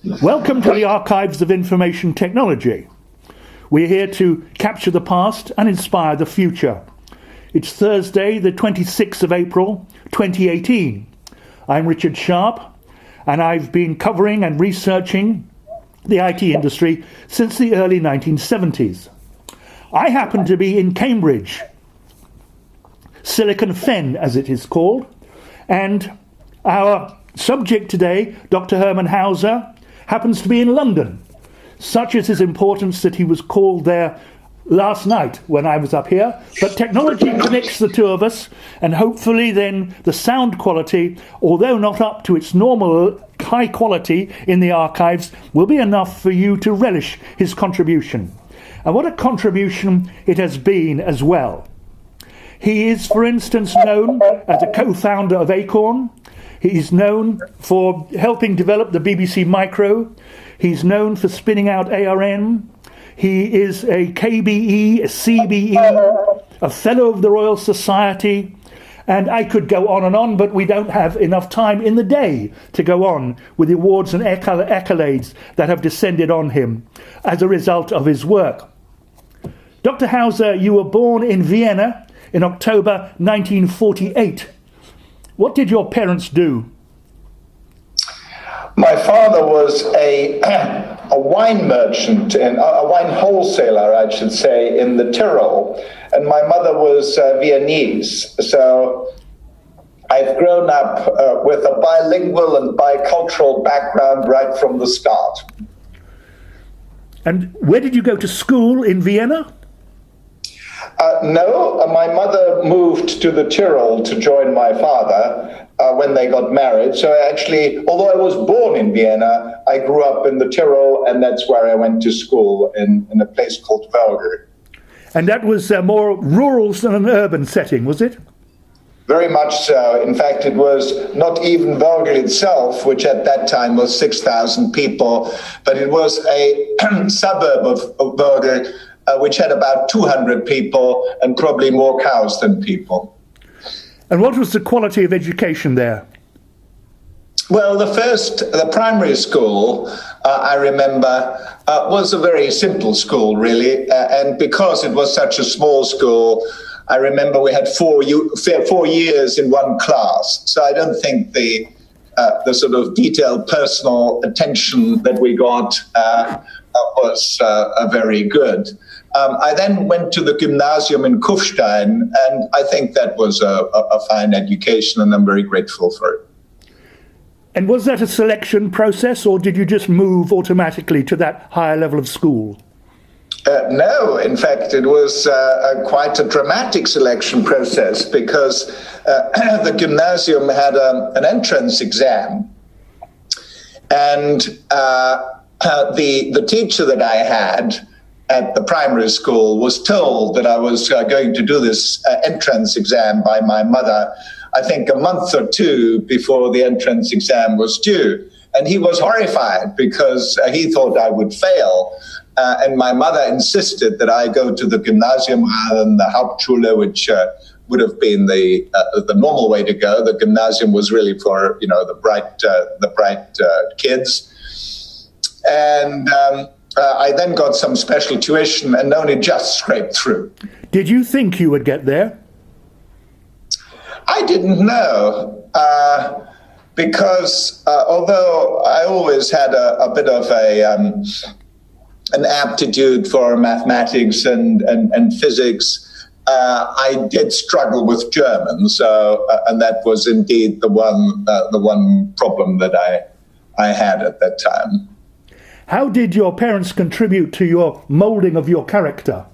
Welcome to the Archives of Information Technology. We're here to capture the past and inspire the future. It's Thursday, the 26th of April, 2018. I'm Richard Sharpe, and I've been covering and researching the IT industry since the early 1970s. I happen to be in Cambridge, Silicon Fen as it is called, and our subject today, Dr. Hermann Hauser, happens to be in London. Such is his importance that he was called there last night when I was up here. But technology connects the two of us, and hopefully then the sound quality, although not up to its normal high quality in the archives, will be enough for you to relish his contribution. And what a contribution it has been as well. He is, for instance, known as a co-founder of Acorn. He's known for helping develop the BBC Micro. He's known for spinning out ARM. He is a KBE, a CBE, a Fellow of the Royal Society. And I could go on, but we don't have enough time in the day to go on with the awards and accolades that have descended on him as a result of his work. Dr. Hauser, you were born in Vienna in October 1948. What did your parents do? My father was a wine merchant, and a wine wholesaler, I should say, in the Tyrol. And my mother was Viennese. So I've grown up with a bilingual and bicultural background right from the start. And where did you go to school in Vienna? No, my mother moved to the Tyrol to join my father when they got married. So actually, although I was born in Vienna, I grew up in the Tyrol, and that's where I went to school in a place called Bowery. And that was more rural than an urban setting, was it? Very much so. In fact, it was not even Bowery itself, which at that time was 6,000 people, but it was a suburb of Bowery, which had about 200 people and probably more cows than people. And what was the quality of education there? Well, the primary school, I remember, was a very simple school, really. And because it was such a small school, I remember we had 4 years in one class. So I don't think the sort of detailed personal attention that we got was very good. I then went to the gymnasium in Kufstein, and I think that was a fine education, and I'm very grateful for it. And was that a selection process, or did you just move automatically to that higher level of school? No, in fact, it was quite a dramatic selection process, because the gymnasium had an entrance exam, and the teacher that I had at the primary school was told that I was going to do this entrance exam by my mother, I think a month or two before the entrance exam was due. And he was horrified because he thought I would fail. And my mother insisted that I go to the gymnasium rather than the Hauptschule, which would have been the normal way to go. The gymnasium was really for, the bright kids. And I then got some special tuition and only just scraped through. Did you think you would get there? I didn't know, because although I always had a bit of an aptitude for mathematics and physics, I did struggle with German. So, and that was indeed the one problem that I had at that time. How did your parents contribute to your moulding of your character?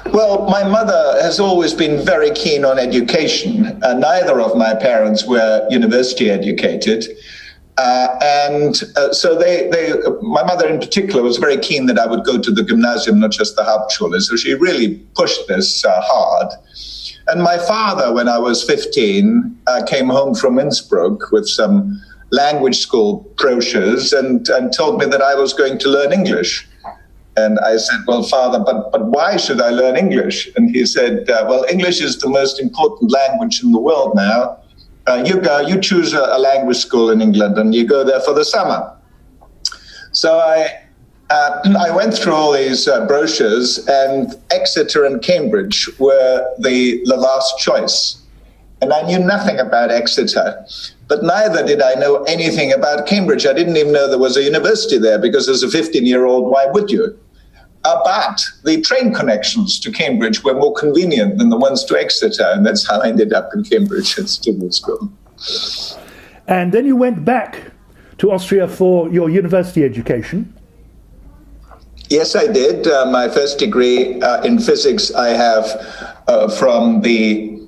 Well, my mother has always been very keen on education. Neither of my parents were university educated. So my mother in particular was very keen that I would go to the gymnasium, not just the Hauptschule. So she really pushed this hard. And my father, when I was 15, came home from Innsbruck with some language school brochures and told me that I was going to learn English. And I said, well, Father, but why should I learn English? And he said, well, English is the most important language in the world now. You choose a language school in England and you go there for the summer. So I went through all these brochures, and Exeter and Cambridge were the last choice. And I knew nothing about Exeter, but neither did I know anything about Cambridge. I didn't even know there was a university there, because as a 15-year-old, why would you? But the train connections to Cambridge were more convenient than the ones to Exeter, and that's how I ended up in Cambridge at student school. And then you went back to Austria for your university education. Yes, I did. My first degree in physics I have from the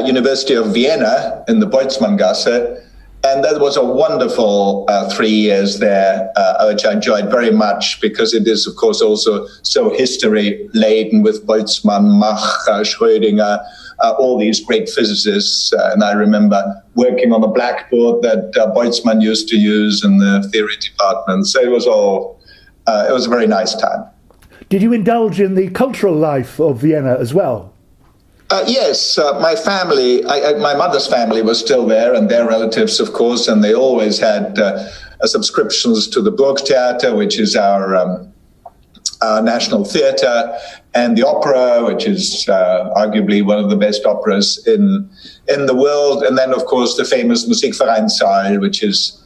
University of Vienna in the Boltzmanngasse. And that was a wonderful 3 years there, which I enjoyed very much, because it is, of course, also so history-laden with Boltzmann, Mach, Schrödinger, all these great physicists. And I remember working on the blackboard that Boltzmann used to use in the theory department. So it was a very nice time. Did you indulge in the cultural life of Vienna as well? Yes, my family, my mother's family was still there, and their relatives, of course, and they always had subscriptions to the Burgtheater, which is our national theatre, and the opera, which is arguably one of the best operas in the world, and then, of course, the famous Musikvereinssaal, which is,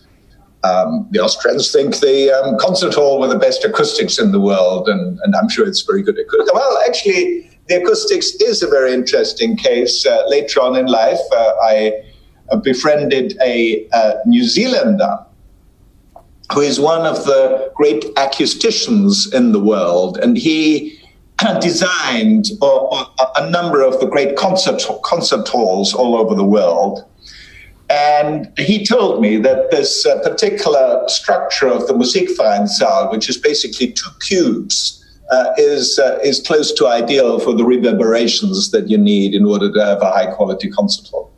the Austrians think, the concert hall with the best acoustics in the world, and I'm sure it's very good acoustics. Well, actually, the acoustics is a very interesting case. Later on in life, I befriended a New Zealander who is one of the great acousticians in the world, and he designed a number of the great concert halls all over the world. And he told me that this particular structure of the Musikvereinssaal, which is basically two cubes, is close to ideal for the reverberations that you need in order to have a high-quality concert hall.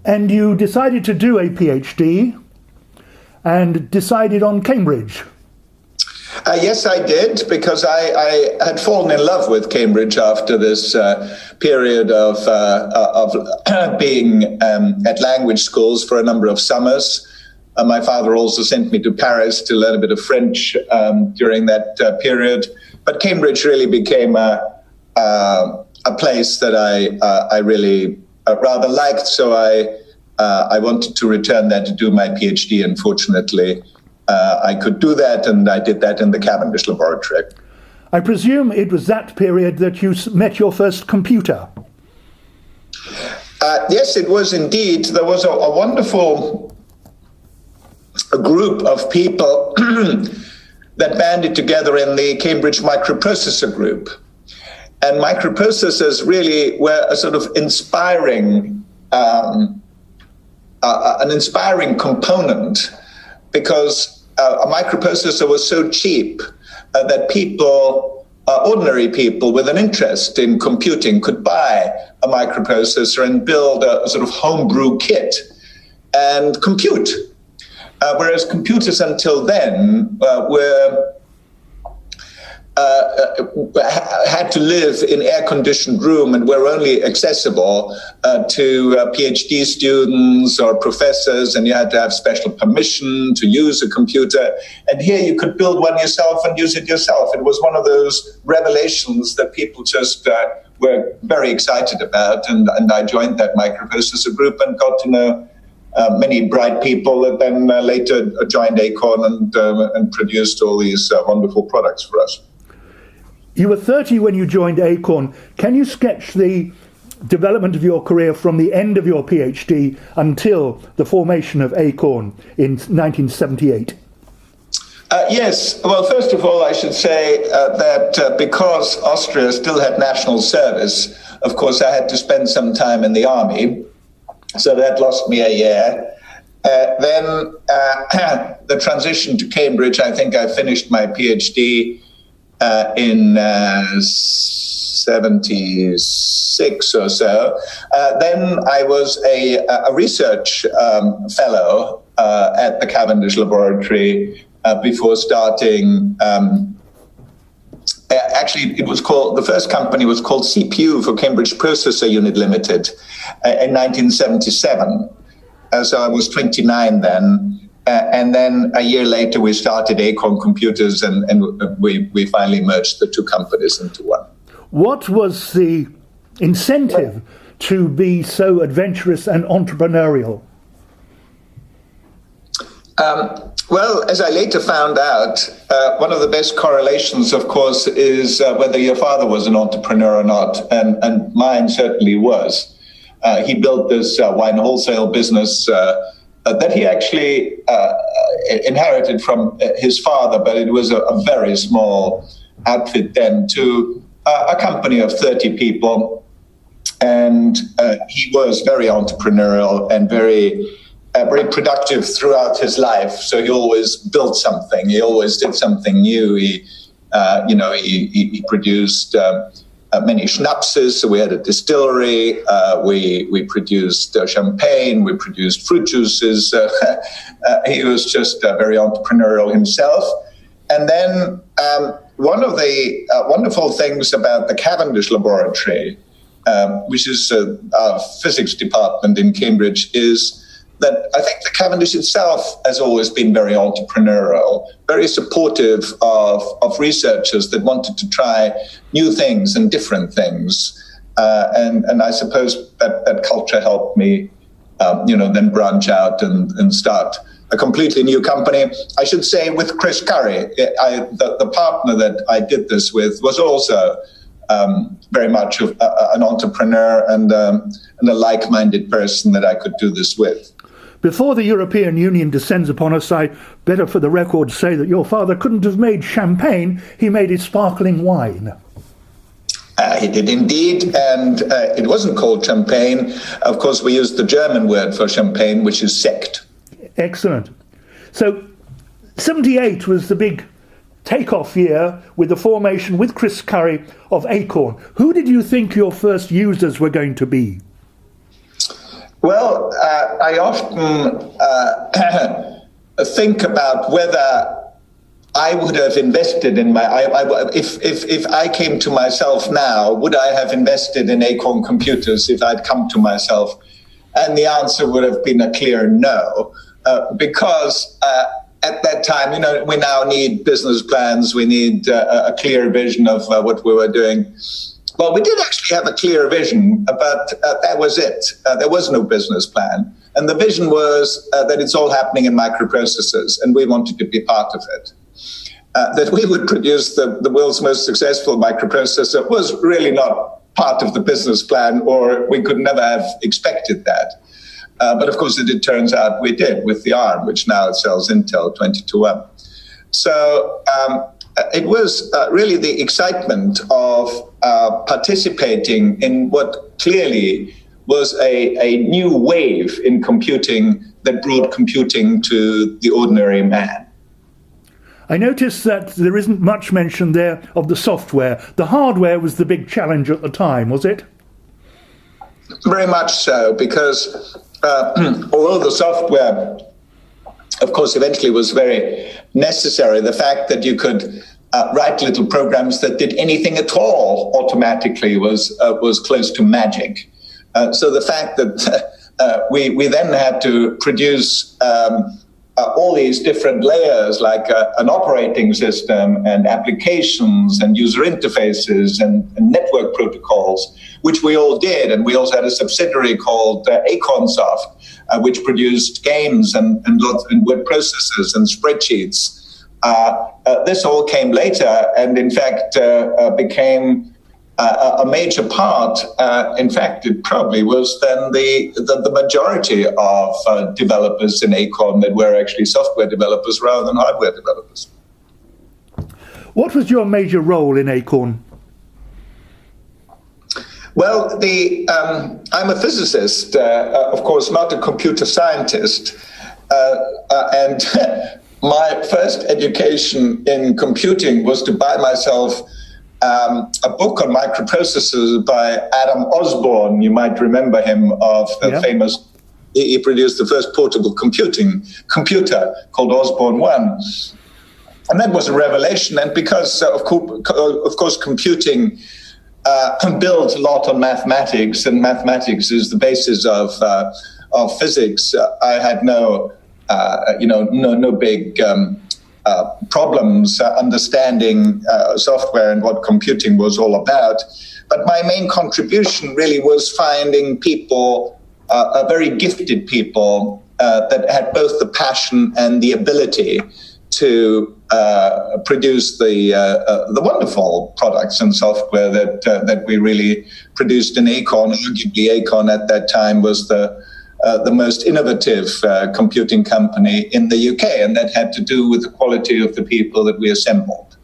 And you decided to do a PhD and decided on Cambridge. Yes, I did, because I had fallen in love with Cambridge after this period of being at language schools for a number of summers. My father also sent me to Paris to learn a bit of French during that period. But Cambridge really became a place that I really rather liked. So I wanted to return there to do my PhD. And fortunately, I could do that, and I did that in the Cavendish laboratory. I presume it was that period that you met your first computer. Yes, it was indeed. There was a wonderful group of people that banded together in the Cambridge microprocessor group. And microprocessors really were a sort of inspiring, an inspiring component, because a microprocessor was so cheap that people, ordinary people with an interest in computing, could buy a microprocessor and build a sort of homebrew kit and compute. Whereas computers until then had to live in air-conditioned room and were only accessible to PhD students or professors, and you had to have special permission to use a computer. And here you could build one yourself and use it yourself. It was one of those revelations that people just were very excited about, and I joined that microprocessor group and got to know many bright people that then later joined Acorn and produced all these wonderful products for us. You were 30 when you joined Acorn. Can you sketch the development of your career from the end of your PhD until the formation of Acorn in 1978? Yes. Well, first of all, I should say that because Austria still had national service, of course, I had to spend some time in the army. So that lost me a year. Then the transition to Cambridge, I think I finished my PhD in 76 or so. Then I was a research fellow at the Cavendish laboratory before starting. Actually, it was called, the first company was called CPU, for Cambridge Processor Unit Limited, in 1977. So I was 29 then. And then a year later, we started Acorn Computers, and we finally merged the two companies into one. What was the incentive to be so adventurous and entrepreneurial? Well, as I later found out, one of the best correlations, of course, is whether your father was an entrepreneur or not, and mine certainly was. He built this wine wholesale business that he actually inherited from his father, but it was a very small outfit then, to a company of 30 people. And he was very entrepreneurial and very productive throughout his life. So he always built something. He always did something new. He produced many schnapses. So we had a distillery. We produced champagne. We produced fruit juices. He was just very entrepreneurial himself. And then one of the wonderful things about the Cavendish Laboratory, which is our physics department in Cambridge, is that I think the Cavendish itself has always been very entrepreneurial, very supportive of researchers that wanted to try new things and different things. And I suppose that culture helped me, then branch out and start a completely new company. I should say with Chris Curry, the partner that I did this with was also very much an entrepreneur and a like-minded person that I could do this with. Before the European Union descends upon us, I better for the record say that your father couldn't have made champagne, he made his sparkling wine. He did indeed, and it wasn't called champagne. Of course, we used the German word for champagne, which is Sekt. Excellent. So, 78 was the big takeoff year with the formation with Chris Curry of Acorn. Who did you think your first users were going to be? Well, I often think about whether I would have invested in if I came to myself now, would I have invested in Acorn Computers if I'd come to myself? And the answer would have been a clear no, because at that time, we now need business plans. We need a clear vision of what we were doing. Well, we did actually have a clear vision, but that was it. There was no business plan. And the vision was that it's all happening in microprocessors, and we wanted to be part of it. That we would produce the world's most successful microprocessor was really not part of the business plan, or we could never have expected that. But of course, it turns out we did with the ARM, which now sells Intel 20-1. So it was really the excitement of participating in what clearly was a new wave in computing that brought computing to the ordinary man. I noticed that there isn't much mention there of the software. The hardware was the big challenge at the time, was it? Very much so, because although the software, of course, eventually was very necessary, the fact that you could write little programs that did anything at all automatically was close to magic. So the fact that we then had to produce all these different layers, like an operating system and applications and user interfaces and network protocols, which we all did. And we also had a subsidiary called Acorn Soft, which produced games and word processors and spreadsheets. This all came later and, in fact, became a major part. In fact, it probably was then the majority of developers in Acorn that were actually software developers rather than hardware developers. What was your major role in Acorn? Well, I'm a physicist, of course, not a computer scientist, and my first education in computing was to buy myself a book on microprocessors by Adam Osborne. You might remember him of the famous. He produced the first portable computer called Osborne 1. And that was a revelation. And because, of course, computing builds a lot on mathematics, and mathematics is the basis of physics, I had no no big problems understanding software and what computing was all about. But my main contribution really was finding people, very gifted people, that had both the passion and the ability to produce the wonderful products and software that we really produced in Acorn. Arguably, Acorn at that time was the most innovative computing company in the UK, and that had to do with the quality of the people that we assembled.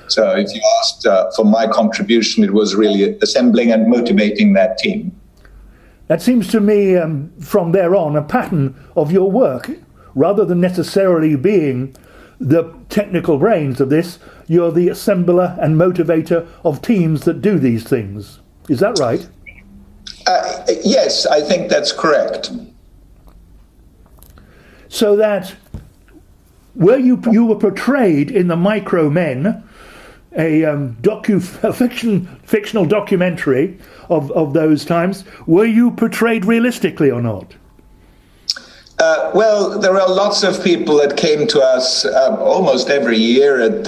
So if you asked for my contribution, it was really assembling and motivating that team. That seems to me, from there on, a pattern of your work. Rather than necessarily being the technical brains of this, you're the assembler and motivator of teams that do these things. Is that right? Yes, I think that's correct. So that where you were portrayed in the Micro Men, a fictional documentary of those times, were you portrayed realistically or not? Well, there are lots of people that came to us almost every year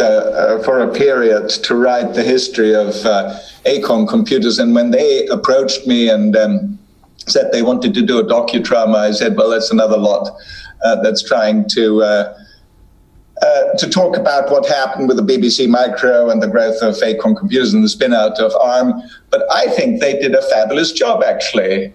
for a period to write the history of Acorn Computers. And when they approached me and said they wanted to do a docudrama, I said, well, that's another lot that's trying to talk about what happened with the BBC Micro and the growth of Acorn Computers and the spin-out of ARM. But I think they did a fabulous job, actually.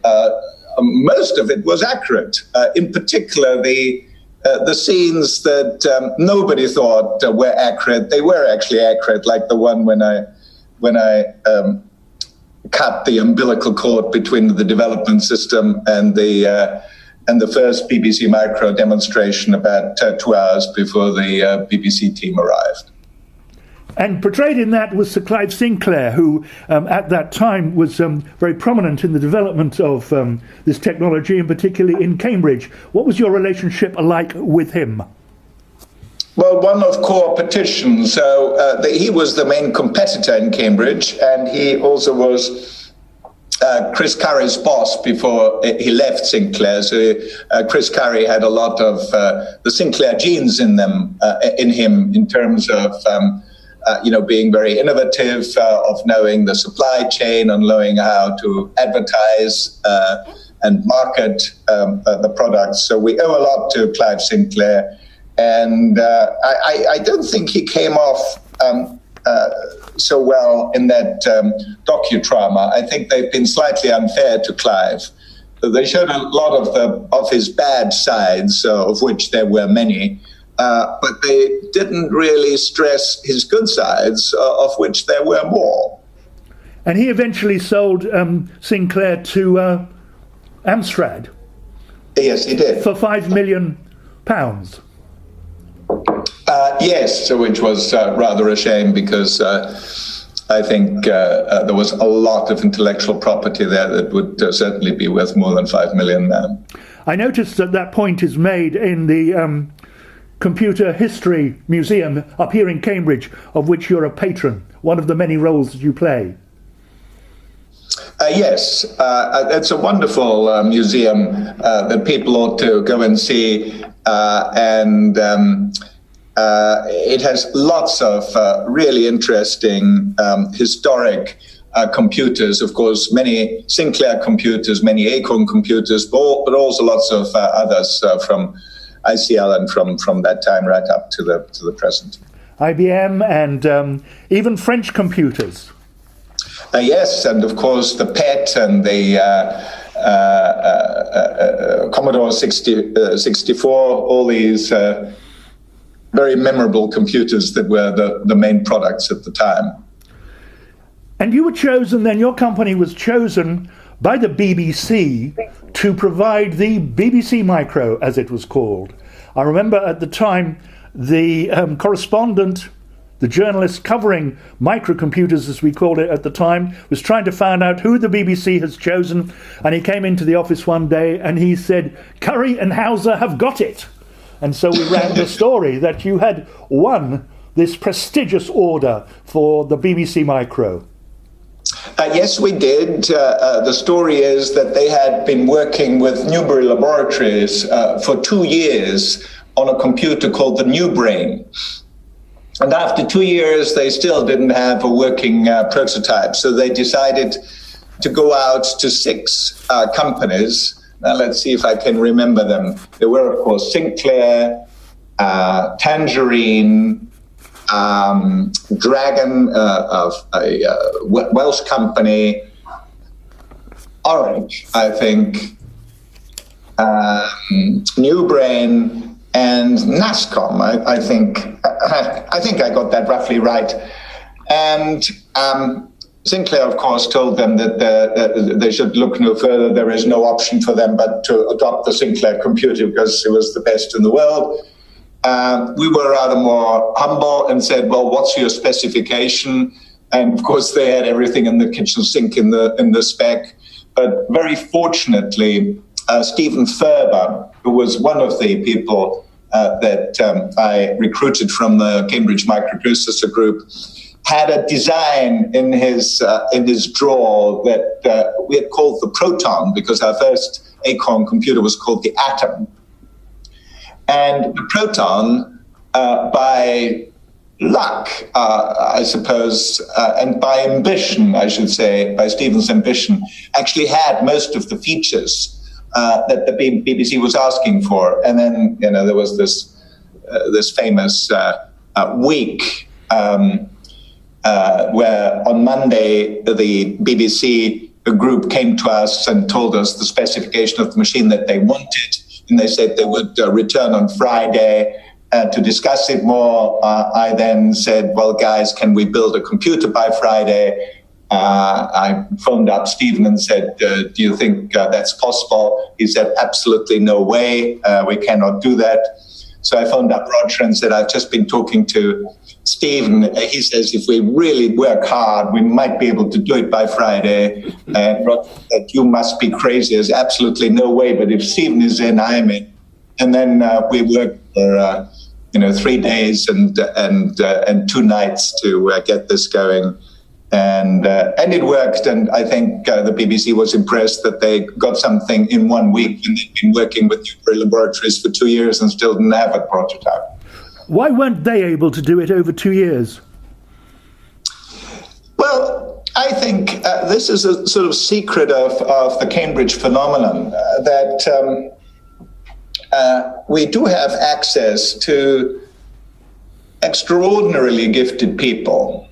Most of it was accurate. In particular, the scenes that nobody thought were accurate, they were actually accurate, like the one when I cut the umbilical cord between the development system and the first BBC Micro demonstration about 2 hours before the BBC team arrived. And portrayed in that was Sir Clive Sinclair, who at that time was very prominent in the development of this technology, and particularly in Cambridge. What was your relationship like with him? Well, one of competition. So he was the main competitor in Cambridge, and he also was Chris Curry's boss before he left Sinclair. So Chris Curry had a lot of the Sinclair genes in him in terms of being very innovative, of knowing the supply chain and knowing how to advertise and market the products. So we owe a lot to Clive Sinclair. And I don't think he came off so well in that docudrama. I think they've been slightly unfair to Clive. They showed a lot of his bad sides, of which there were many. But they didn't really stress his good sides, of which there were more. And he eventually sold Sinclair to Amstrad. Yes, he did. For £5 million. Yes, so which was rather a shame, because I think there was a lot of intellectual property there that would certainly be worth more than £5 million now. I noticed that point is made in the Computer History Museum up here in Cambridge, of which you're a patron, one of the many roles that you play. Yes, it's a wonderful museum that people ought to go and see, and it has lots of really interesting historic computers, of course, many Sinclair computers, many Acorn computers, but also lots of others from ICL and from that time right up to the present. IBM and even French computers. Yes, and of course the PET and the Commodore 64, all these very memorable computers that were the main products at the time. And you were chosen, then your company was chosen by the BBC to provide the BBC Micro, as it was called. I remember at the time the correspondent, the journalist covering microcomputers, as we called it at the time, was trying to find out who the BBC has chosen, and he came into the office one day and he said, "Curry and Hauser have got it." And so we ran the story that you had won this prestigious order for the BBC Micro. Yes, we did. The story is that they had been working with Newbury Laboratories for 2 years on a computer called the New Brain. And after 2 years, they still didn't have a working prototype. So they decided to go out to 6 companies. Now let's see if I can remember them. There were, of course, Sinclair, Tangerine, Dragon, of a Welsh company, Orange, I think, New Brain, and NASCOM. I think I got that roughly right. And Sinclair, of course, told them that they should look no further. There is no option for them but to adopt the Sinclair computer because it was the best in the world. We were rather more humble and said, well, what's your specification? And of course, they had everything in the kitchen sink in the spec. But very fortunately, Stephen Ferber, who was one of the people that I recruited from the Cambridge Microprocessor Group, had a design in his drawer that we had called the Proton, because our first Acorn computer was called the Atom. And the Proton, by luck, I suppose, and by ambition, I should say, by Stephen's ambition, actually had most of the features that the BBC was asking for. And then, there was this famous week where on Monday the BBC group came to us and told us the specification of the machine that they wanted, and they said they would return on Friday to discuss it more. I then said, well, guys, can we build a computer by Friday? I phoned up Stephen and said, do you think that's possible? He said, absolutely no way. We cannot do that. So I phoned up Roger and said, I've just been talking to Stephen. He says, if we really work hard, we might be able to do it by Friday. And Roger said, you must be crazy. There's absolutely no way. But if Stephen is in, I'm in. And then we worked for 3 days and 2 nights to get this going. And it worked, and I think the BBC was impressed that they got something in 1 week, and they'd been working with Newbury Laboratories for 2 years and still didn't have a prototype. Why weren't they able to do it over 2 years? Well, I think this is a sort of secret of the Cambridge phenomenon, that we do have access to extraordinarily gifted people.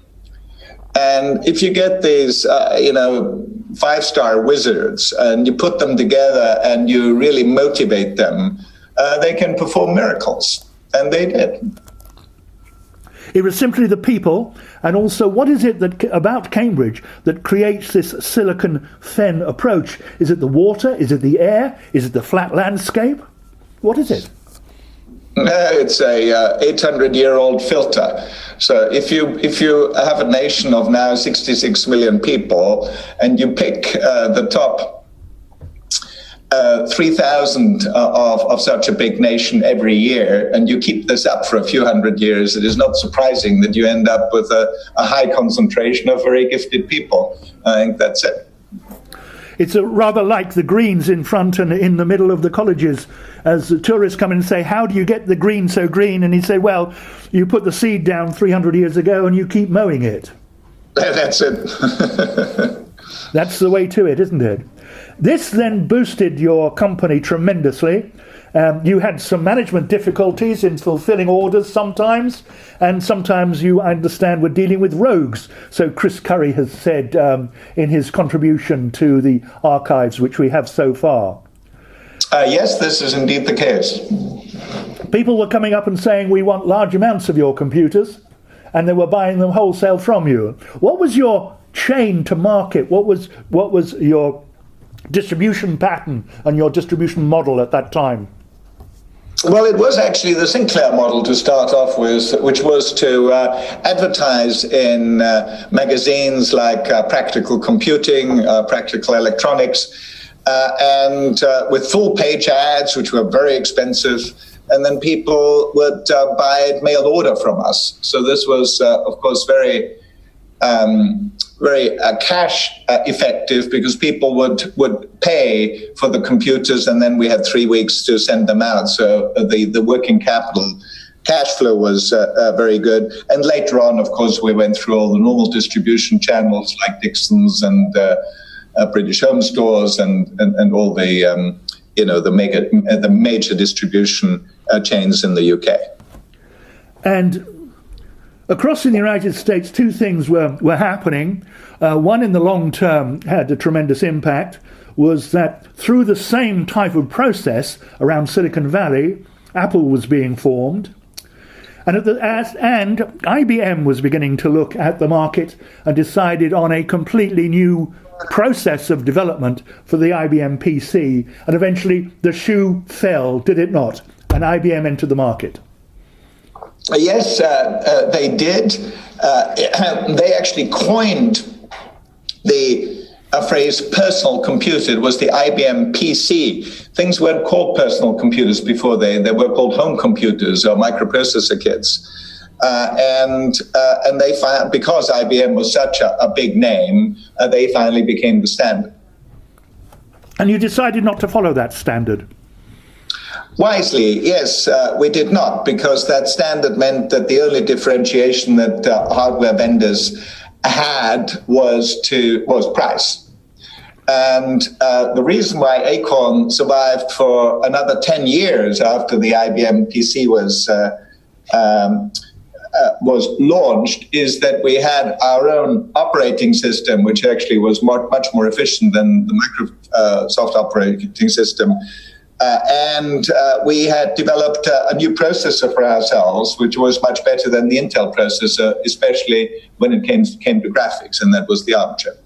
And if you get these, 5-star wizards and you put them together and you really motivate them, they can perform miracles. And they did. It was simply the people. And also, what is it about Cambridge that creates this silicon fen approach? Is it the water? Is it the air? Is it the flat landscape? What is it? It's a 800-year-old filter. So if you have a nation of now 66 million people, and you pick the top 3,000 of such a big nation every year, and you keep this up for a few hundred years, it is not surprising that you end up with a high concentration of very gifted people. I think that's it. It's rather like the greens in front and in the middle of the colleges. As tourists come in and say, how do you get the green so green? And he say, well, you put the seed down 300 years ago and you keep mowing it. That's it. That's the way to it, isn't it? This then boosted your company tremendously. You had some management difficulties in fulfilling orders sometimes, and sometimes you, I understand, were dealing with rogues. So Chris Curry has said in his contribution to the archives, which we have so far. Yes, this is indeed the case. People were coming up and saying, we want large amounts of your computers, and they were buying them wholesale from you. What was your chain to market? What was your distribution pattern and your distribution model at that time? Well, it was actually the Sinclair model to start off with, which was to advertise in magazines like Practical Computing, Practical Electronics, and with full-page ads, which were very expensive, and then people would buy it mailed order from us. So this was, of course, very very cash effective, because people would pay for the computers, and then we had 3 weeks to send them out. So the working capital cash flow was very good. And later on, of course, we went through all the normal distribution channels like Dixon's and British Home Stores and all the the major distribution chains in the UK. And across in the United States, two things were happening. One in the long term had a tremendous impact, was that through the same type of process around Silicon Valley, Apple was being formed. And IBM was beginning to look at the market and decided on a completely new process of development for the IBM PC. And eventually the shoe fell, did it not? And IBM entered the market. Yes, they did. They actually coined the phrase personal computer. It was the IBM PC. Things weren't called personal computers before. They were called home computers or microprocessor kits. And they found, because IBM was such a big name, they finally became the standard. And you decided not to follow that standard? Wisely, yes, we did not, because that standard meant that the only differentiation that hardware vendors had was price. And the reason why Acorn survived for another 10 years after the IBM PC was launched is that we had our own operating system, which actually was much more efficient than the Microsoft operating system. And we had developed a new processor for ourselves, which was much better than the Intel processor, especially when it came to graphics, and that was the ARM chip.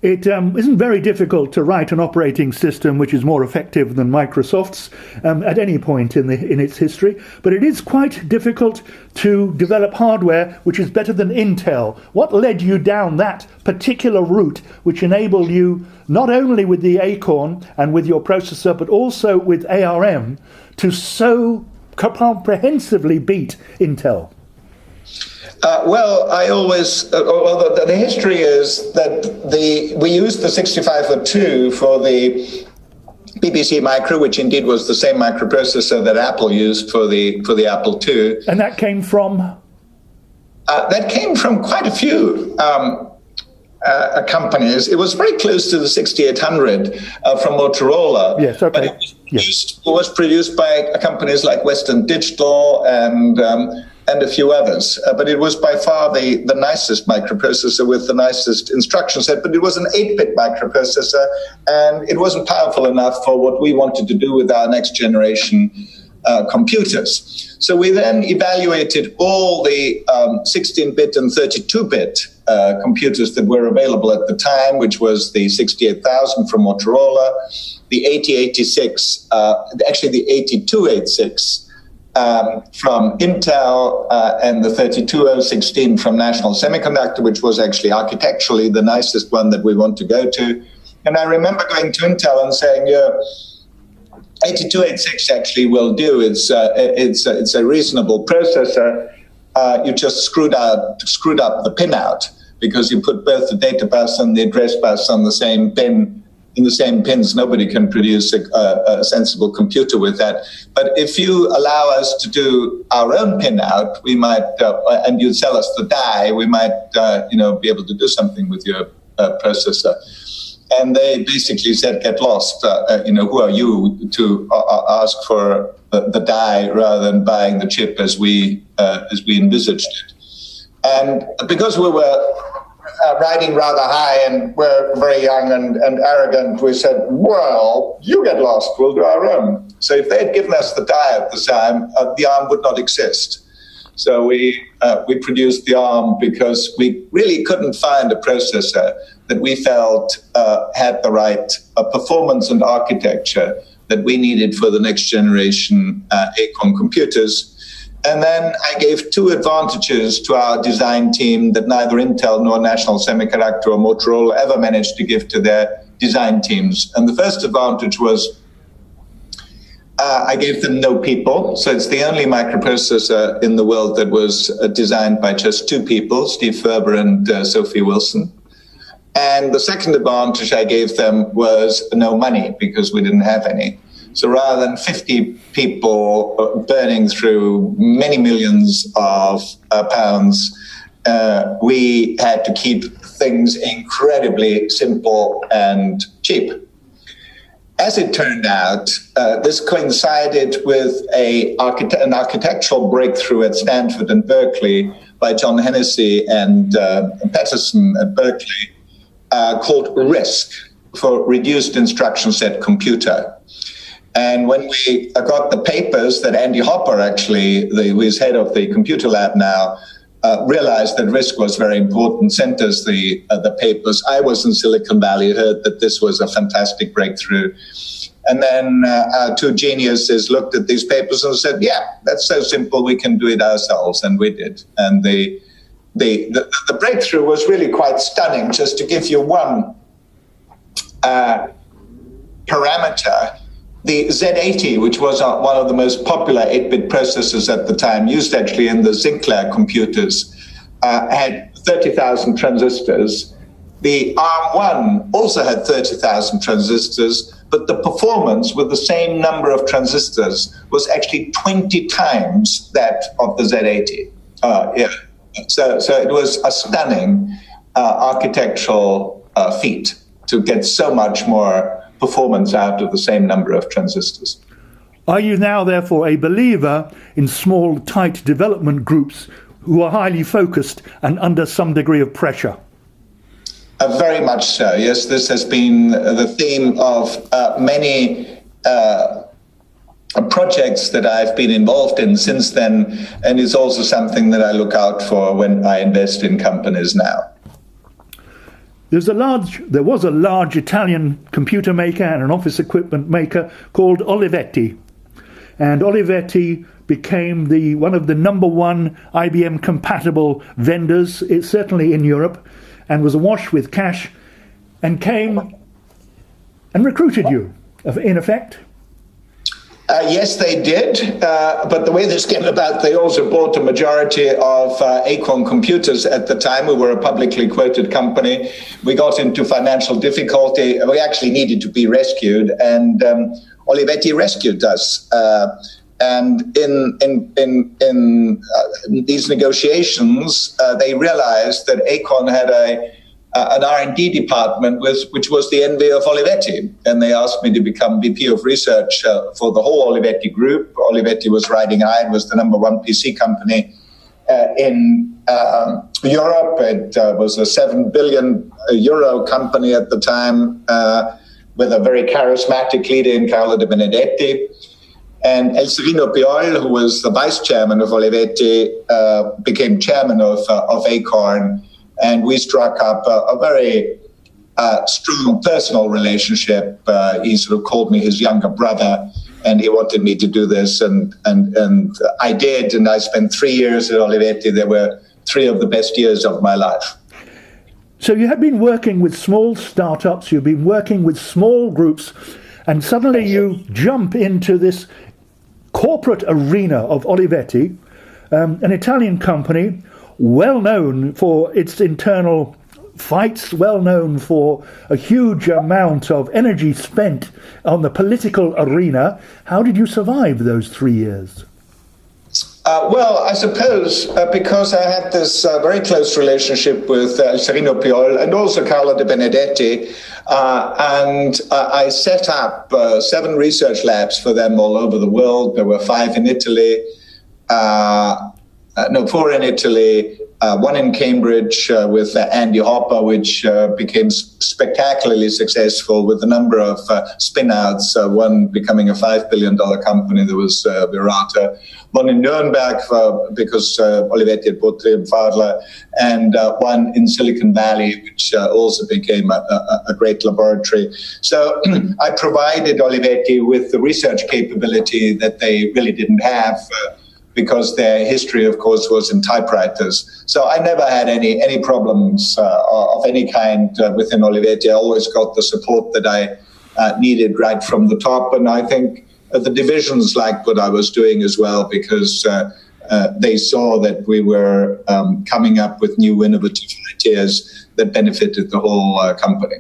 It isn't very difficult to write an operating system which is more effective than Microsoft's at any point in its history, but it is quite difficult to develop hardware which is better than Intel. What led you down that particular route which enabled you, not only with the Acorn and with your processor, but also with ARM, to so comprehensively beat Intel? I always, the history is that we used the 6502 for the BBC Micro, which indeed was the same microprocessor that Apple used for the Apple II. And that came from? That came from quite a few companies. It was very close to the 6800 from Motorola. Yes, okay. But it was produced by companies like Western Digital and a few others. But it was by far the nicest microprocessor with the nicest instruction set. But it was an 8-bit microprocessor, and it wasn't powerful enough for what we wanted to do with our next generation computers. So we then evaluated all the 16-bit and 32-bit computers that were available at the time, which was the 68,000 from Motorola, the 8086, actually the 8286 from Intel, and the 32016 from National Semiconductor, which was actually architecturally the nicest one that we want to go to. And I remember going to Intel and saying, 8286 actually will do. It's a reasonable processor. You just screwed up the pinout, because you put both the data bus and the address bus on the same pin. In the same pins, nobody can produce a sensible computer with that. But if you allow us to do our own pinout, we might, and you sell us the die, we might, be able to do something with your processor. And they basically said, get lost. Who are you to ask for the die rather than buying the chip as we envisaged it? And because we were riding rather high and we're very young and arrogant, we said, well, you get lost, we'll do our own. So if they had given us the die at the time, the ARM would not exist. So we produced the ARM because we really couldn't find a processor that we felt had the right performance and architecture that we needed for the next generation Acorn computers. And then I gave two advantages to our design team that neither Intel nor National Semiconductor or Motorola ever managed to give to their design teams. And the first advantage was I gave them no people. So it's the only microprocessor in the world that was designed by just two people, Steve Ferber and Sophie Wilson. And the second advantage I gave them was no money, because we didn't have any. So rather than 50 people burning through many millions of pounds, we had to keep things incredibly simple and cheap. As it turned out, this coincided with an architectural breakthrough at Stanford and Berkeley by John Hennessy and Patterson at Berkeley, called RISC, for Reduced Instruction Set Computer. And when we got the papers that Andy Hopper, actually, who is head of the computer lab now, realized that RISC was very important, sent us the papers. I was in Silicon Valley, heard that this was a fantastic breakthrough. And then our two geniuses looked at these papers and said, yeah, that's so simple, we can do it ourselves. And we did. And the breakthrough was really quite stunning. Just to give you one parameter, the Z80, which was one of the most popular 8-bit processors at the time, used actually in the Sinclair computers, had 30,000 transistors. The ARM1 also had 30,000 transistors, but the performance with the same number of transistors was actually 20 times that of the Z80. So it was a stunning architectural feat to get so much more performance out of the same number of transistors. Are you now, therefore, a believer in small, tight development groups who are highly focused and under some degree of pressure? Very much so, yes. This has been the theme of many projects that I've been involved in since then, and it's also something that I look out for when I invest in companies now. There was a large Italian computer maker and an office equipment maker called Olivetti. And Olivetti became one of the number one IBM compatible vendors, certainly in Europe, and was awash with cash, and came and recruited you, in effect. Yes, they did. But the way this came about, they also bought a majority of Acorn Computers at the time. We were a publicly quoted company. We got into financial difficulty. We actually needed to be rescued, and Olivetti rescued us. And in these negotiations, they realized that Acorn had an R&D department which was the envy of Olivetti, and they asked me to become VP of research for the whole Olivetti group. Olivetti was riding high. It was the number one PC company in Europe. It was a 7 billion euro company at the time, with a very charismatic leader in Carlo De Benedetti. And El Serino Piol, who was the vice chairman of Olivetti, became chairman of Acorn. And we struck up a very strong personal relationship. He sort of called me his younger brother, and he wanted me to do this. And I did, and I spent 3 years at Olivetti. They were 3 of the best years of my life. So you have been working with small startups, you've been working with small groups, and suddenly you jump into this corporate arena of Olivetti, an Italian company, well known for its internal fights, well known for a huge amount of energy spent on the political arena. How did you survive those 3 years? Well, I suppose because I had this very close relationship with Serino Piol and also Carlo De Benedetti, and I set up 7 research labs for them all over the world. There were 5 in Italy, 4 in Italy, 1 in Cambridge with Andy Hopper, which became spectacularly successful with a number of spin-outs, one becoming a $5 billion company. There was Virata. 1 in Nuremberg because Olivetti had bought Triumph-Adler, and 1 in Silicon Valley, which also became a great laboratory. So I provided Olivetti with the research capability that they really didn't have, because their history, of course, was in typewriters. So I never had any problems of any kind within Olivetti. I always got the support that I needed right from the top. And I think the divisions liked what I was doing as well, because they saw that we were coming up with new innovative ideas that benefited the whole company.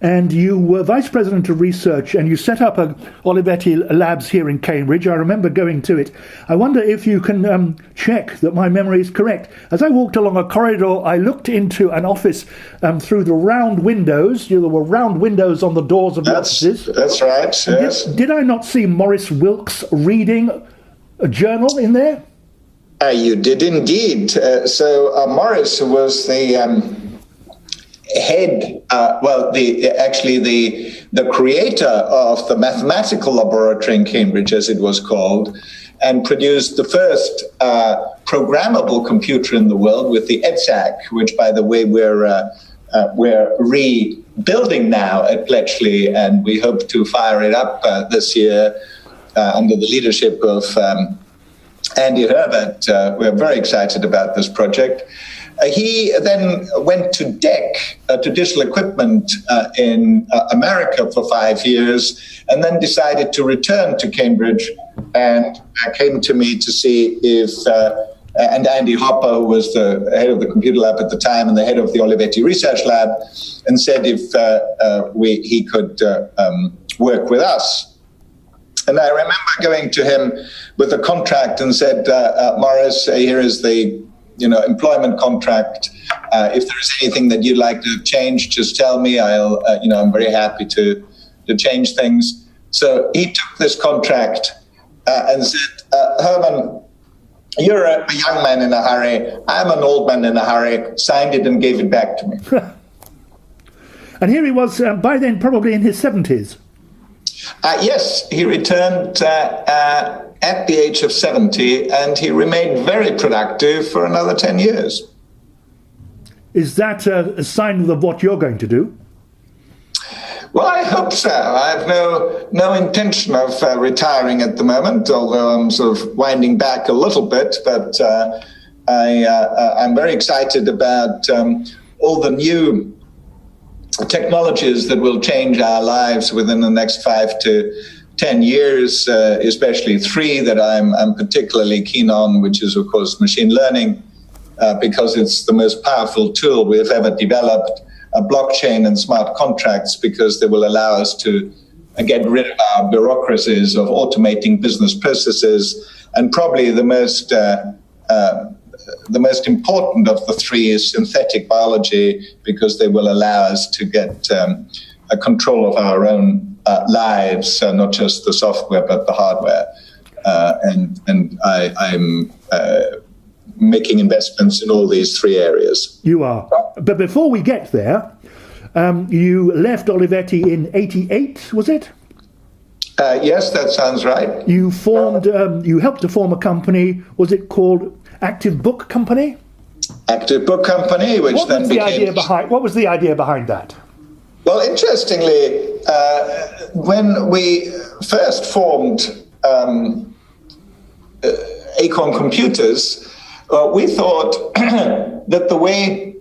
And you were Vice President of Research, and you set up Olivetti Labs here in Cambridge. I remember going to it. I wonder if you can check that my memory is correct. As I walked along a corridor, I looked into an office through the round windows. There were round windows on the doors of the offices. That's right, yes. Did I not see Maurice Wilkes reading a journal in there? You did indeed. So Maurice was the head, the creator of the mathematical laboratory in Cambridge, as it was called, and produced the first programmable computer in the world with the EDSAC, which, by the way, we're rebuilding now at Bletchley, and we hope to fire it up this year under the leadership of Andy Herbert. We're very excited about this project. He then went to DEC, to Digital Equipment in America for 5 years, and then decided to return to Cambridge and came to me to see if, and Andy Hopper, who was the head of the computer lab at the time and the head of the Olivetti Research Lab, and said if he could work with us. And I remember going to him with a contract and said, Maurice, here is the employment contract. If there is anything that you'd like to change, just tell me. I'm very happy to change things. So he took this contract and said, Hermann, you're a young man in a hurry. I'm an old man in a hurry. Signed it and gave it back to me. And here he was, by then probably in his 70s. Yes, he returned at the age of 70, and he remained very productive for another 10 years. Is that a sign of what you're going to do? Well, I hope so. I have no intention of retiring at the moment, although I'm sort of winding back a little bit. But I'm very excited about all the new technologies that will change our lives within the next 5 to 10 years, especially 3 that I'm particularly keen on, which is, of course, machine learning, because it's the most powerful tool we have ever developed, blockchain and smart contracts, because they will allow us to get rid of our bureaucracies of automating business processes. And probably the most important of the 3 is synthetic biology, because they will allow us to get a control of our own lives, not just the software but the hardware. And I'm making investments in all these 3 areas. You are. But before we get there, you left Olivetti in 88, was it? Yes, that sounds right. You formed. You helped to form a company. Was it called Active Book Company? Active Book Company, which what then was became... What was the idea behind that? Well, interestingly, when we first formed Acorn Computers, we thought that the way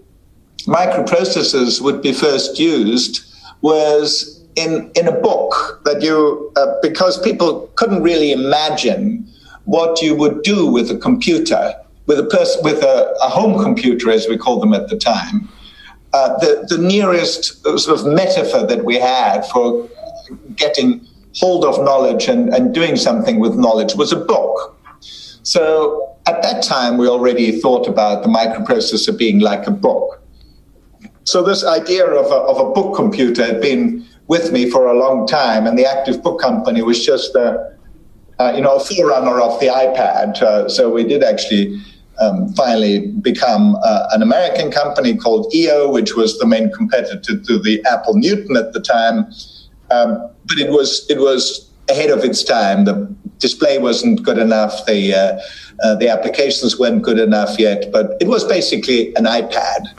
microprocessors would be first used was in a book, that you because people couldn't really imagine what you would do with a computer, with a home computer, as we called them at the time. The nearest sort of metaphor that we had for getting hold of knowledge and doing something with knowledge was a book. So at that time, we already thought about the microprocessor being like a book. So this idea of a book computer had been with me for a long time, and the Active Book Company was just a forerunner of the iPad. So we did actually finally become an American company called EO, which was the main competitor to the Apple Newton at the time. But it was ahead of its time. The display wasn't good enough. The applications weren't good enough yet. But it was basically an iPad,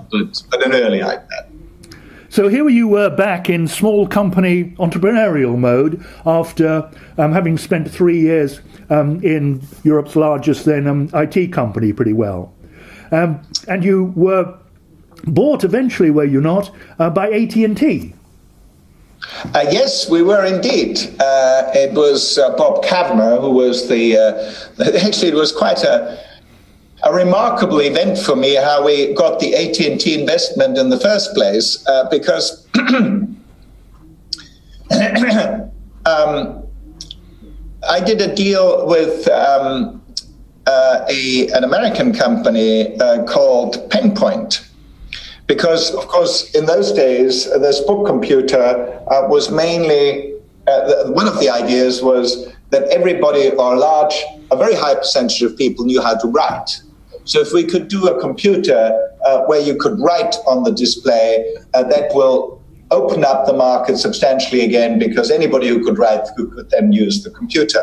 but an early iPad. So here you were back in small company entrepreneurial mode after having spent 3 years in Europe's largest then IT company pretty well. And you were bought eventually, were you not, by AT&T? Yes, we were indeed. It was Bob Kavanagh who was actually, it was quite a remarkable event for me how we got the AT&T investment in the first place, because I did a deal with an American company called Penpoint. Because, of course, in those days, this book computer was mainly, one of the ideas was that everybody, or a very high percentage of people knew how to write. So if we could do a computer where you could write on the display, that will open up the market substantially again, because anybody who could write could then use the computer.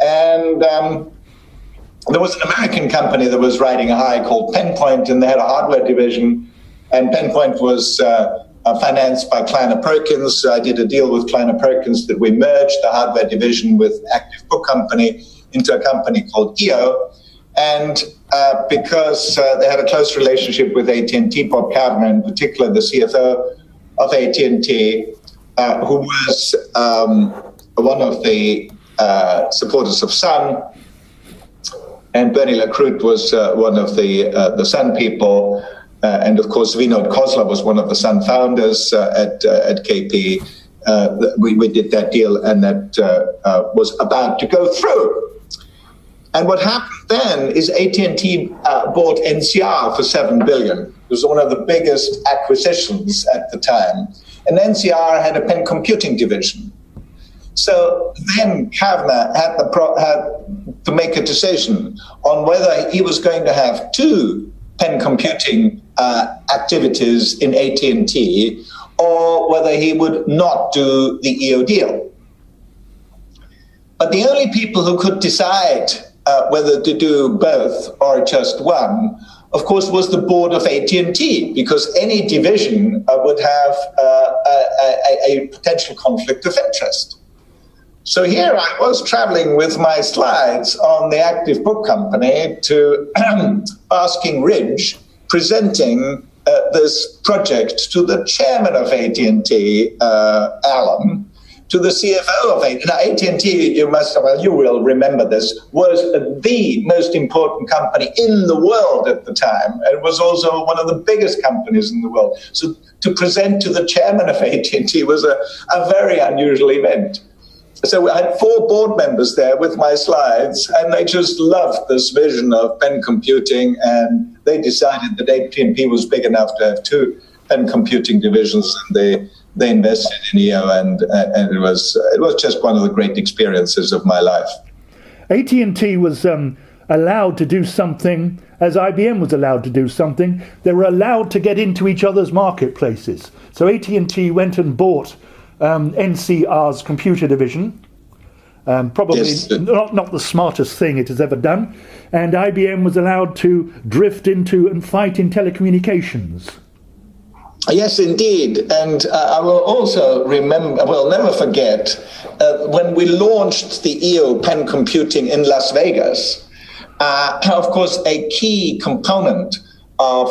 And there was an American company that was riding high called Penpoint, and they had a hardware division. And Penpoint was financed by Kleiner Perkins. I did a deal with Kleiner Perkins that we merged the hardware division with Active Book Company into a company called EO. And because they had a close relationship with AT&T, Bob Kavanagh in particular, the CFO of AT&T, who was one of the supporters of Sun, and Bernie Lacroute was one of the Sun people. And of course, Vinod Khosla was one of the Sun founders at KP. We did that deal, and that was about to go through. And what happened then is AT&T bought NCR for $7 billion. It was one of the biggest acquisitions at the time. And NCR had a pen computing division. So then Kavanagh had to make a decision on whether he was going to have two pen computing activities in AT&T, or whether he would not do the EO deal. But the only people who could decide whether to do both or just one, of course, was the board of AT&T, because any division would have a potential conflict of interest. So here I was traveling with my slides on the Active Book Company to asking Ridge, presenting this project to the chairman of AT&T, Alan, to the CFO of AT&T. Now, AT&T, you will remember this, was the most important company in the world at the time. It was also one of the biggest companies in the world. So to present to the chairman of AT&T was a very unusual event. So I had 4 board members there with my slides, and they just loved this vision of pen computing, and they decided that AT&T was big enough to have 2 pen computing divisions, and they invested in EO, and it was just one of the great experiences of my life. AT&T was allowed to do something as IBM was allowed to do something. They were allowed to get into each other's marketplaces. So AT&T went and bought NCR's computer division, probably yes. not the smartest thing it has ever done, and IBM was allowed to drift into and fight in telecommunications. Yes, indeed. And I will also never forget, when we launched the EO pen computing in Las Vegas, of course, a key component of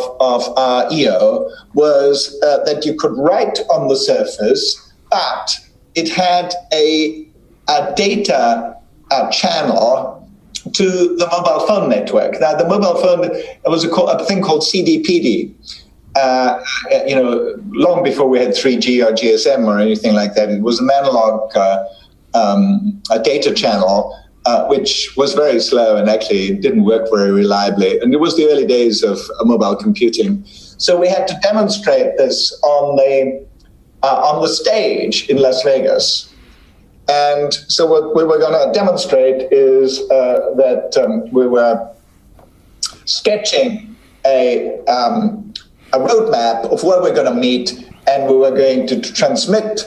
our EO was that you could write on the surface, but it had a data channel to the mobile phone network. Now, the mobile phone, it was a thing called CDPD. Long before we had 3G or GSM or anything like that, it was an analog a data channel, which was very slow and actually didn't work very reliably. And it was the early days of mobile computing. So we had to demonstrate this on the stage in Las Vegas. And so what we were going to demonstrate is that we were sketching a roadmap of where we're going to meet, and we were going to transmit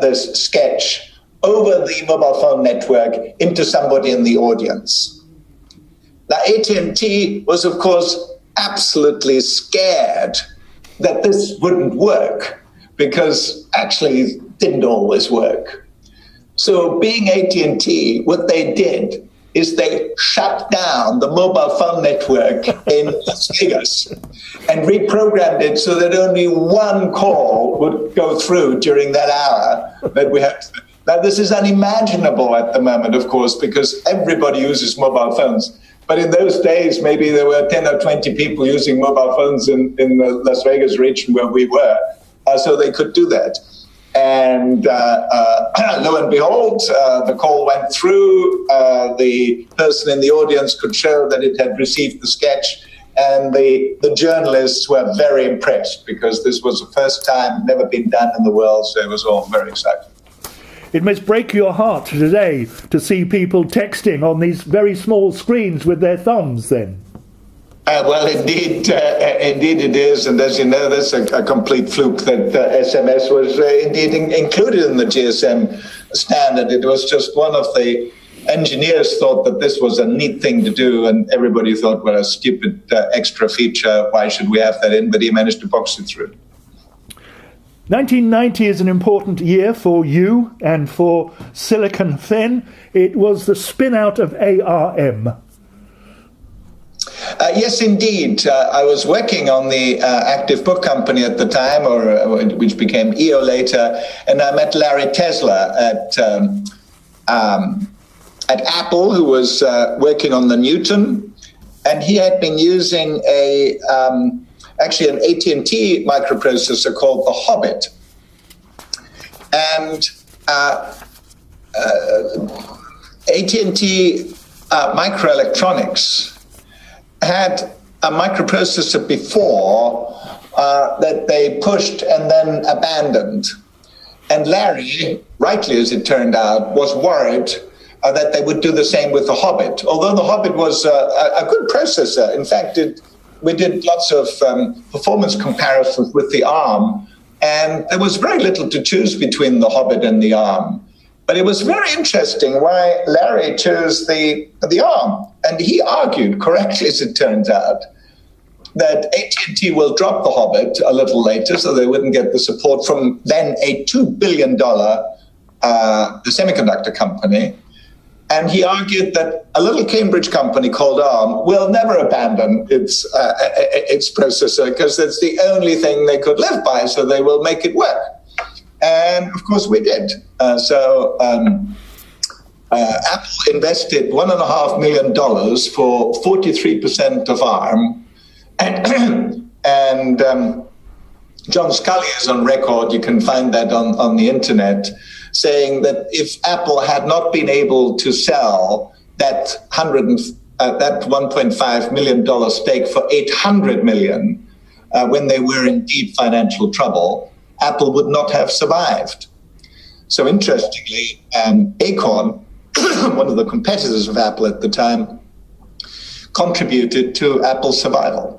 this sketch over the mobile phone network into somebody in the audience. Now, AT&T was, of course, absolutely scared that this wouldn't work, because actually it didn't always work. So being AT&T, what they did is they shut down the mobile phone network in Las Vegas and reprogrammed it so that only one call would go through during that hour that we had. Now, this is unimaginable at the moment, of course, because everybody uses mobile phones. But in those days, maybe there were 10 or 20 people using mobile phones in the Las Vegas region where we were, so they could do that. And lo and behold, the call went through. The person in the audience could show that it had received the sketch. And the journalists were very impressed because this was the first time, never been done in the world. So it was all very exciting. It must break your heart today to see people texting on these very small screens with their thumbs then. Well, indeed it is. And as you know, that's a complete fluke that SMS was indeed included in the GSM standard. It was just one of the engineers thought that this was a neat thing to do, and everybody thought, well, a stupid extra feature, why should we have that in? But he managed to box it through. 1990 is an important year for you and for Silicon Fen. It was the spin-out of ARM. Yes, indeed. I was working on the Active Book Company at the time, which became EO later, and I met Larry Tesler at Apple, who was working on the Newton, and he had been using actually an AT&T microprocessor called the Hobbit. And AT&T Microelectronics had a microprocessor before that they pushed and then abandoned. And Larry, rightly as it turned out, was worried that they would do the same with the Hobbit. Although the Hobbit was a good processor. In fact, we did lots of performance comparisons with the ARM, and there was very little to choose between the Hobbit and the ARM. But it was very interesting why Larry chose the ARM. And he argued, correctly as it turns out, that AT&T will drop the Hobbit a little later so they wouldn't get the support from then a $2 billion semiconductor company. And he argued that a little Cambridge company called ARM will never abandon its processor because it's the only thing they could live by, so they will make it work. And of course we did. Apple invested $1.5 million for 43% of ARM. And John Scully is on record, you can find that on the internet, saying that if Apple had not been able to sell that $1.5 million stake for $800 million when they were in deep financial trouble, Apple would not have survived. So interestingly, Acorn, one of the competitors of Apple at the time, contributed to Apple's survival.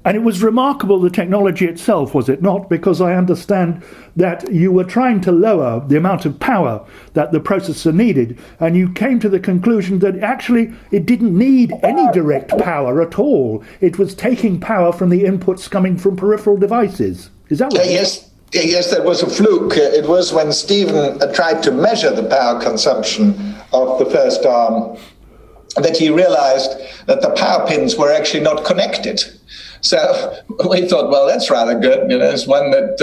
And it was remarkable, the technology itself, was it not? Because I understand that you were trying to lower the amount of power that the processor needed, and you came to the conclusion that actually it didn't need any direct power at all. It was taking power from the inputs coming from peripheral devices. Is that right? Yes, that was a fluke. It was when Stephen tried to measure the power consumption of the first ARM that he realized that the power pins were actually not connected. So we thought, well, that's rather good. It's one that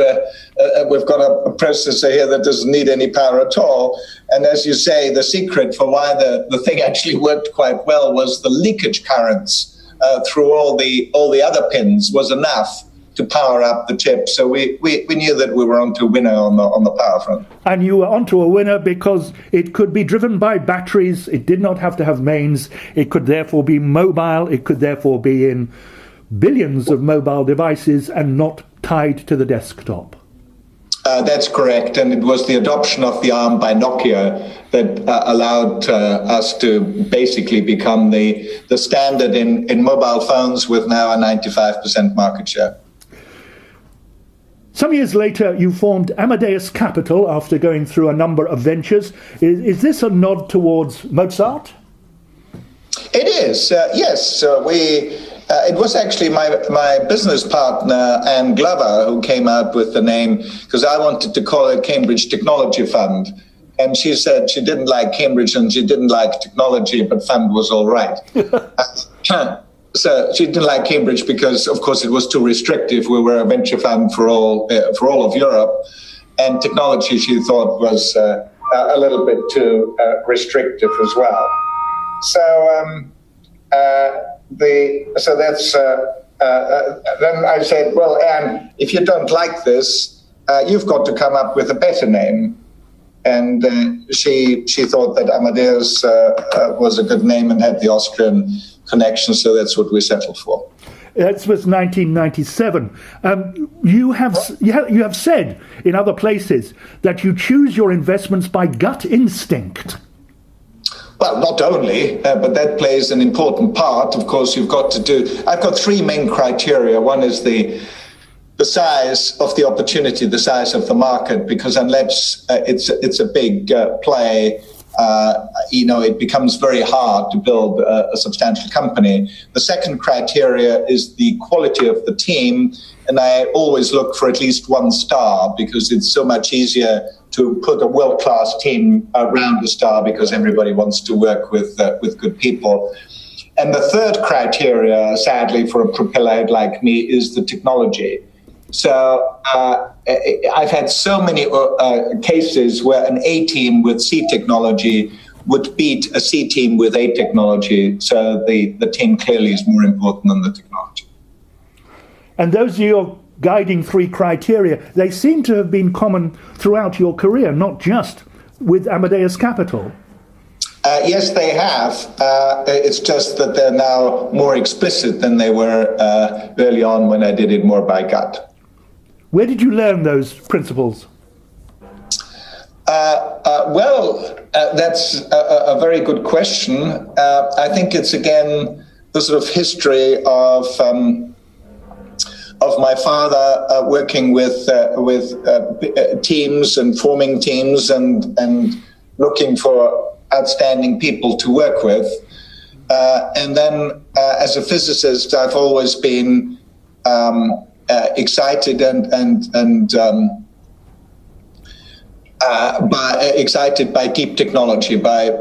we've got a processor here that doesn't need any power at all. And as you say, the secret for why the thing actually worked quite well was the leakage currents through all the other pins was enough to power up the chip. So we knew that we were onto a winner on the power front. And you were onto a winner because it could be driven by batteries. It did not have to have mains. It could therefore be mobile. It could therefore be in billions of mobile devices and not tied to the desktop. That's correct. And it was the adoption of the ARM by Nokia that allowed us to basically become the standard in mobile phones with now a 95% market share. Some years later, you formed Amadeus Capital after going through a number of ventures. Is this a nod towards Mozart? It is, yes. It was actually my business partner, Anne Glover, who came out with the name, because I wanted to call it Cambridge Technology Fund. And she said she didn't like Cambridge and she didn't like technology, but fund was all right. So she didn't like Cambridge because, of course, it was too restrictive. We were a venture fund for all of Europe, and technology she thought was a little bit too restrictive as well. So then I said, well, Anne, if you don't like this, you've got to come up with a better name. And she thought that Amadeus was a good name and had the Austrian connection, so that's what we settled for. That was 1997. You have said in other places that you choose your investments by gut instinct. Well, not only, but that plays an important part. Of course, I've got three main criteria. One is the size of the opportunity, the size of the market, because unless it's a big play, it becomes very hard to build a substantial company. The second criteria is the quality of the team, and I always look for at least 1 star because it's so much easier to put a world-class team around the star because everybody wants to work with good people. And the third criteria, sadly, for a propeller head like me, is the technology. So I've had so many cases where an A team with C technology would beat a C team with A technology. So the team clearly is more important than the technology. And those are your guiding 3 criteria. They seem to have been common throughout your career, not just with Amadeus Capital. Yes, they have. It's just that they're now more explicit than they were early on when I did it more by gut. Where did you learn those principles? That's a very good question. I think it's, again, the sort of history of my father working with teams and forming teams and looking for outstanding people to work with. And then as a physicist, I've always been excited excited by deep technology, by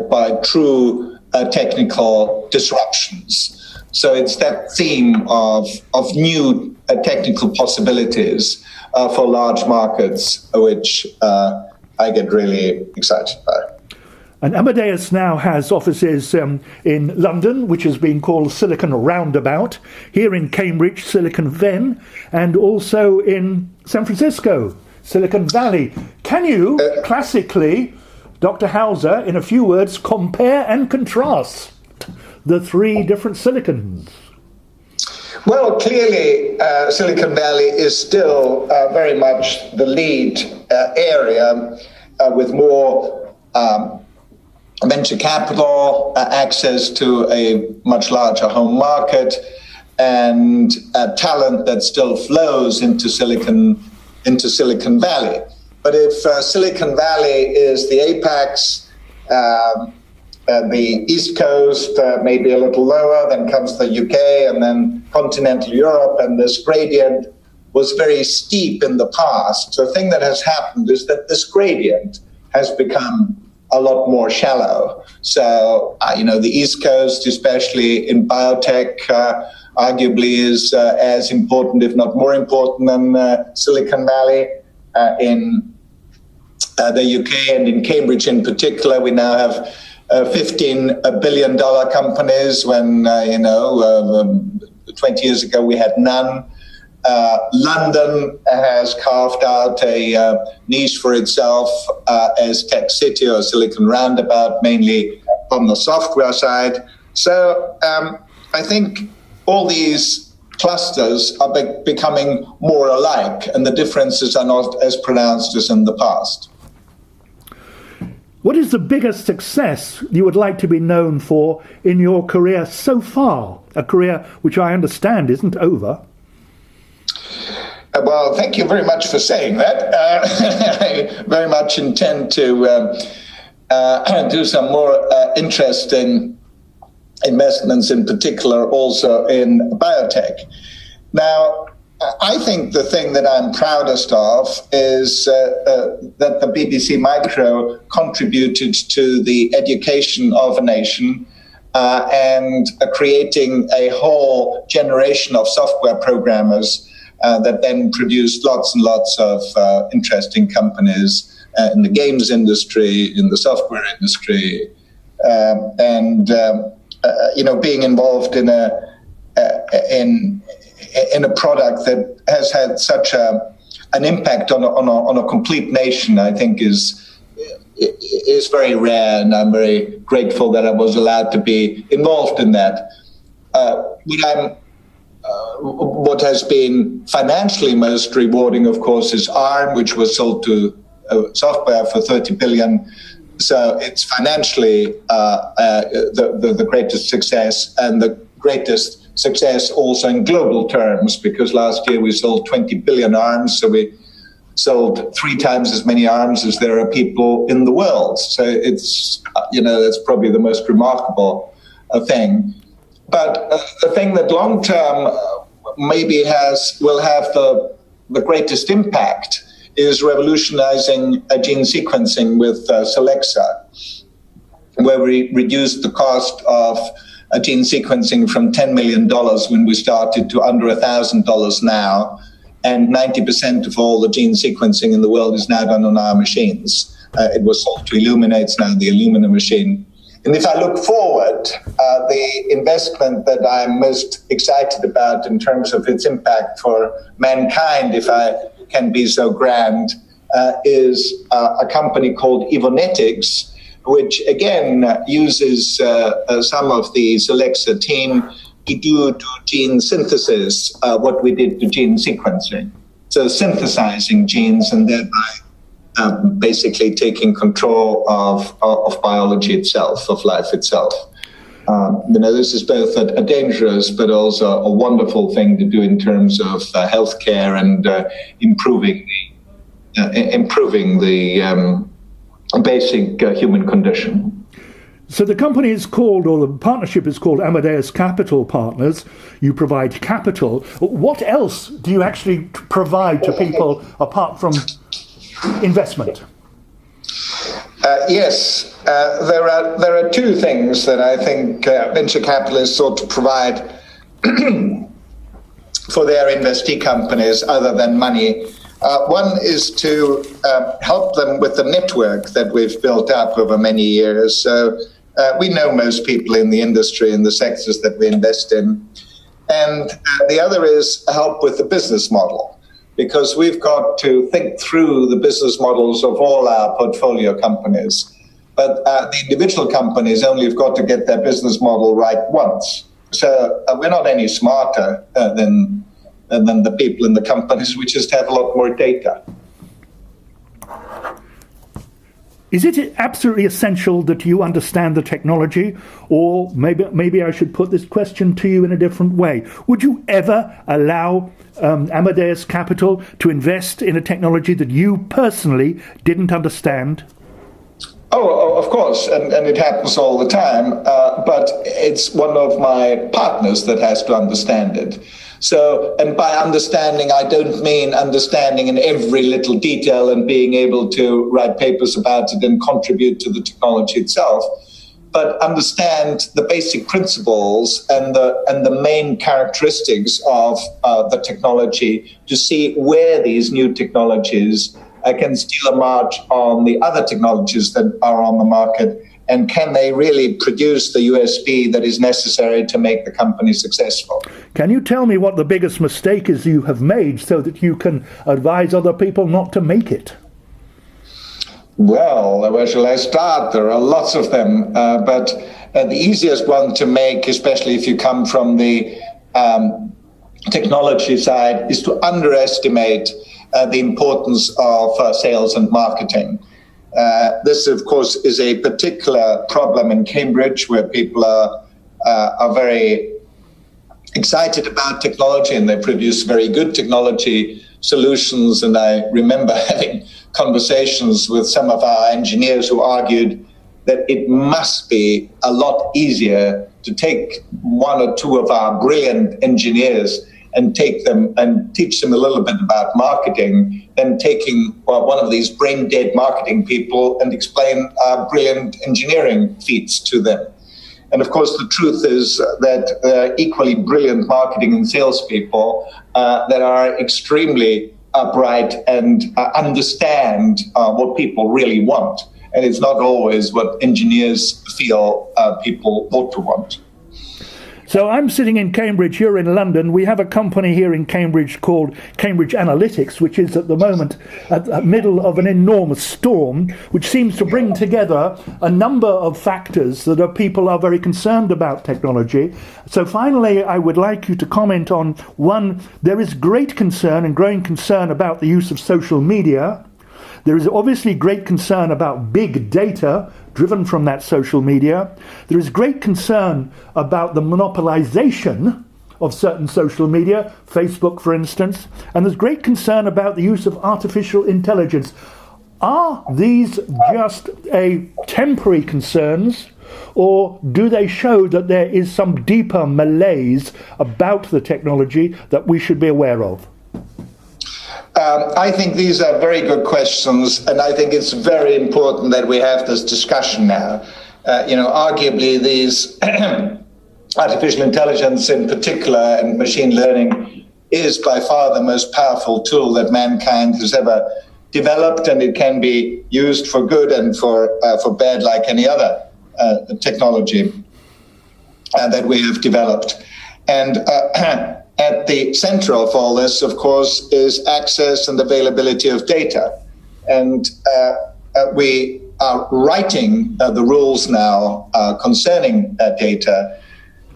true technical disruptions. So it's that theme of new technical possibilities for large markets, which I get really excited by. And Amadeus now has offices in London, which has been called Silicon Roundabout, here in Cambridge, Silicon Ven, and also in San Francisco, Silicon Valley. Can you, classically, Dr. Hauser, in a few words, compare and contrast the 3 different silicons? Well, clearly, Silicon Valley is still very much the lead area with more venture capital, access to a much larger home market, and talent that still flows into Silicon Valley. But if Silicon Valley is the apex, the East Coast maybe a little lower, then comes the UK, and then continental Europe, and this gradient was very steep in the past. So the thing that has happened is that this gradient has become a lot more shallow. So, the East Coast, especially in biotech, arguably is as important, if not more important, than Silicon Valley. In the UK and in Cambridge in particular, we now have $15 billion companies when, 20 years ago we had none. London has carved out a niche for itself as Tech City or Silicon Roundabout, mainly on the software side. So I think all these clusters are becoming more alike, and the differences are not as pronounced as in the past. What is the biggest success you would like to be known for in your career so far? A career which I understand isn't over. Well, thank you very much for saying that. I very much intend to do some more interesting investments, in particular also in biotech. Now, I think the thing that I'm proudest of is that the BBC Micro contributed to the education of a nation and creating a whole generation of software programmers that then produced lots and lots of interesting companies in the games industry, in the software industry, and being involved in a product that has had such an impact on a complete nation, I think is very rare, and I'm very grateful that I was allowed to be involved in that. What has been financially most rewarding, of course, is ARM, which was sold to software for $30 billion. So it's financially the greatest success, and the greatest success also in global terms, because last year we sold 20 billion ARMs, so we sold 3 times as many ARMs as there are people in the world. So it's, that's probably the most remarkable thing. But the thing that long term maybe will have the greatest impact is revolutionizing gene sequencing with Solexa, where we reduced the cost of gene sequencing from $10 million when we started to under $1,000 now, and 90% of all the gene sequencing in the world is now done on our machines. It was sold to Illumina, it's now the Illumina machine. And if I look forward, the investment that I'm most excited about in terms of its impact for mankind, if I can be so grand, is a company called Evonetics, which again uses some of the Solexa team to do to gene synthesis what we did to gene sequencing. So synthesizing genes and thereby basically taking control of biology itself, of life itself. This is both a dangerous but also a wonderful thing to do in terms of healthcare and improving the basic human condition. So the company is called, or the partnership is called Amadeus Capital Partners. You provide capital. What else do you actually provide to people apart from investment? Yes, there are 2 things that I think venture capitalists ought to provide for their investee companies other than money. One is to help them with the network that we've built up over many years. So we know most people in the industry and the sectors that we invest in. And the other is help with the business model, because we've got to think through the business models of all our portfolio companies. But the individual companies only have got to get their business model right once. So we're not any smarter than the people in the companies. We just have a lot more data. Is it absolutely essential that you understand the technology? Or maybe I should put this question to you in a different way. Would you ever allow Amadeus Capital to invest in a technology that you personally didn't understand? Oh, of course, and it happens all the time, but it's one of my partners that has to understand it. So, and by understanding, I don't mean understanding in every little detail and being able to write papers about it and contribute to the technology itself, but understand the basic principles and the main characteristics of the technology to see where these new technologies can steal a march on the other technologies that are on the market, and can they really produce the USP that is necessary to make the company successful? Can you tell me what the biggest mistake is you have made so that you can advise other people not to make it? Well, where shall I start? There are lots of them, but the easiest one to make, especially if you come from the technology side, is to underestimate the importance of sales and marketing. This, of course, is a particular problem in Cambridge, where people are very excited about technology and they produce very good technology solutions. And I remember having conversations with some of our engineers who argued that it must be a lot easier to take 1 or 2 of our brilliant engineers and take them and teach them a little bit about marketing than taking one of these brain dead marketing people and explain brilliant engineering feats to them. And of course, the truth is that equally brilliant marketing and salespeople that are extremely upright and understand what people really want. And it's not always what engineers feel people ought to want. So I'm sitting in Cambridge, you're in London. We have a company here in Cambridge called Cambridge Analytics, which is at the moment at the middle of an enormous storm, which seems to bring together a number of factors that people are very concerned about technology. So finally, I would like you to comment on one, there is great concern and growing concern about the use of social media. There is obviously great concern about big data driven from that social media. There is great concern about the monopolization of certain social media, Facebook for instance, and there's great concern about the use of artificial intelligence. Are these just a temporary concerns, or do they show that there is some deeper malaise about the technology that we should be aware of? I think these are very good questions, and I think it's very important that we have this discussion now. Arguably these artificial intelligence in particular and machine learning is by far the most powerful tool that mankind has ever developed, and it can be used for good and for bad like any other technology that we have developed. And at the center of all this, of course, is access and availability of data. And we are writing the rules now concerning data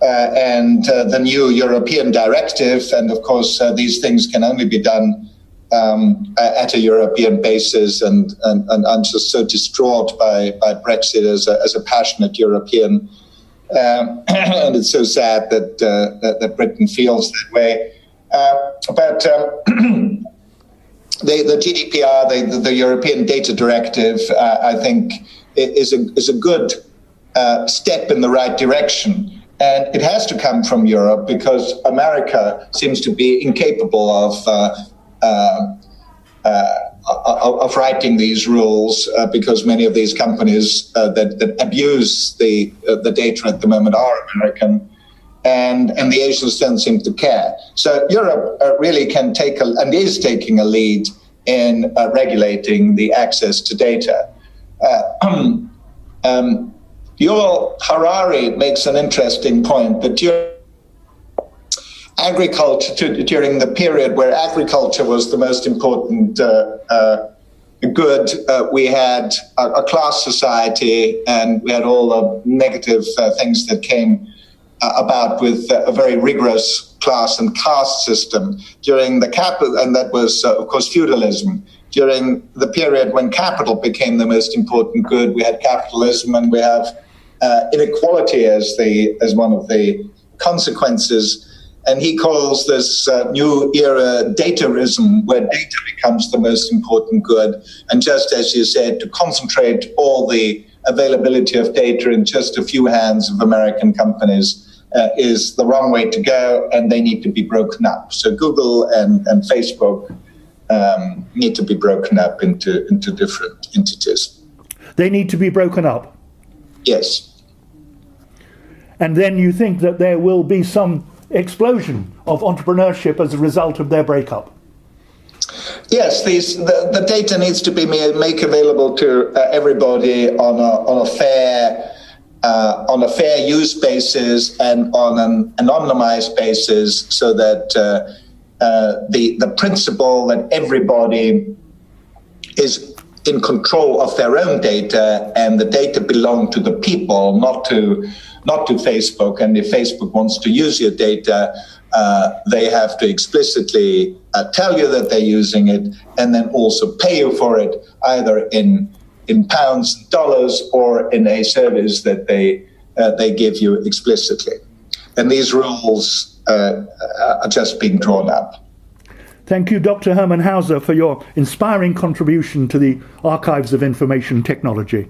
and the new European directive. And of course, these things can only be done at a European basis. And I'm just so distraught by Brexit as a passionate European. And it's so sad that Britain feels that way. But the GDPR, the European Data Directive, I think is a good step in the right direction. And it has to come from Europe because America seems to be incapable of writing these rules because many of these companies that abuse the data at the moment are American, and the Asians don't seem to care. So Europe really can take and is taking a lead in regulating the access to data. Yuval Harari makes an interesting point that during the period where agriculture was the most important good, we had a class society, and we had all the negative things that came about with a very rigorous class and caste system during the capital, and that was, of course, feudalism. During the period when capital became the most important good, we had capitalism, and we have inequality as one of the consequences. And he calls this new era dataism, where data becomes the most important good. And just as you said, to concentrate all the availability of data in just a few hands of American companies is the wrong way to go, and they need to be broken up. So Google and Facebook need to be broken up into different entities. They need to be broken up? Yes. And then you think that there will be some explosion of entrepreneurship as a result of their breakup? Yes, the data needs to be made available to everybody on a fair use basis and on an anonymized basis, so that the principle that everybody is in control of their own data, and the data belong to the people, not to Facebook. And if Facebook wants to use your data, they have to explicitly tell you that they're using it, and then also pay you for it, either in pounds, dollars, or in a service that they give you explicitly. And these rules are just being drawn up. Thank you, Dr. Hermann Hauser, for your inspiring contribution to the archives of information technology.